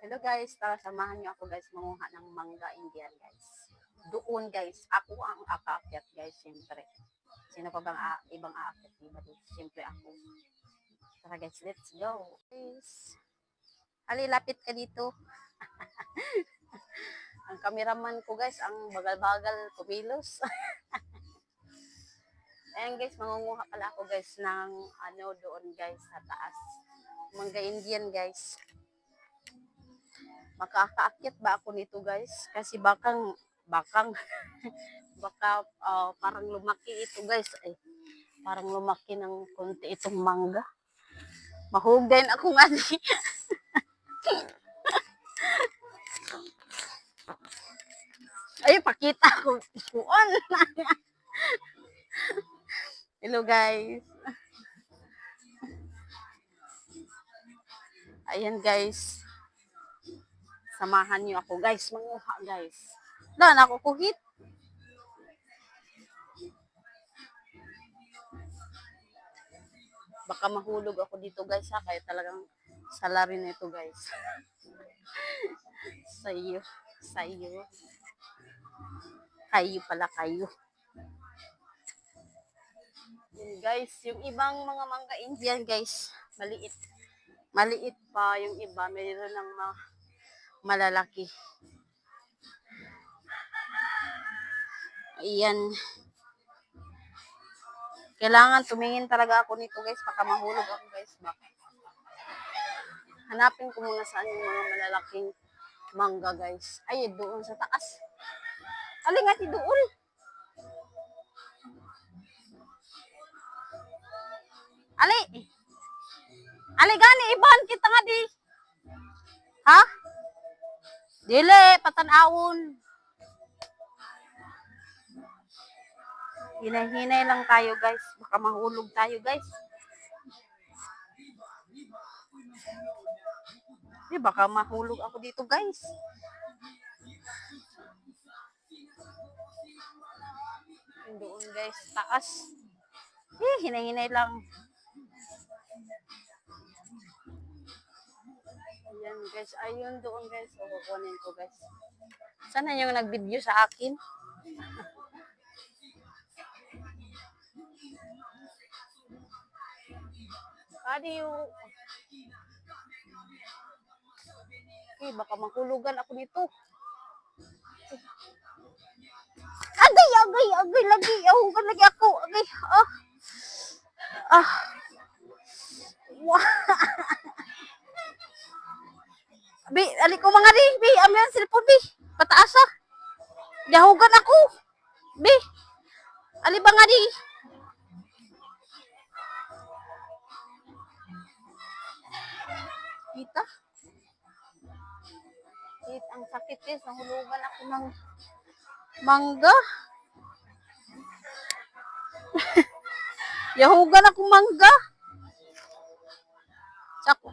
Hello guys, tara samahan niyo ako guys manguha ng mangga Indian guys. Doon guys, ako ang aakyat guys, siyempre. Sino pa bang ibang aakyat diba? Siyempre ako. Tara guys, let's go. Guys, ali lapit ka dito. Ang cameraman ko guys, ang bagal-bagal kumilos. Ayan guys, mangunguha pala ako guys ng ano doon guys sa taas. Mangga Indian guys. Makakaakyat ba ako nito guys? Kasi baka parang lumaki ito guys. Ay, parang lumaki ng konti itong mangga. Mahugayin ako nga di. Ay, pakita ko. Puon. Hello guys. Ayan guys. Samahan niyo ako guys, manguha guys. Dan ako kuhit. Baka mahulog ako dito guys ha, kaya talagang salarin nito guys. Sayo. Kayo pala kayo. Yun guys, yung ibang mga mangga Indian guys, maliit. Maliit pa yung iba, mayroon ng malalaki. Ayan. Kailangan tumingin talaga ako nito guys, baka mahulog ako guys. Baka. Hanapin ko muna saan yung mga malalaking mangga guys. Ay, doon sa taas. Ali nga ti doon. Ali. Ali gani, ibahan kita nga di. Ha? Dili, patanawon. Hinay-hinay lang tayo guys. Baka mahulog tayo guys. Baka mahulog ako dito guys. Doon guys, taas. Hinay-hinay lang. Ayan guys, ayun doon guys. So, kukunin ko guys. Sana yung nag-video sa akin. Adiyo. Okay, baka mahulugan ako nito. Agay, lagi. Ahugan lagi ako. Agay, Wow. Bi, alik ko mga di. Bi, amyan cellphone, Bi. Pataasa. Dahugan ako. Bi, ali ba nga di? Kita. Ang sakit guys. Nahulugan ako ng mangga. Yahugan ako mangga. Sako.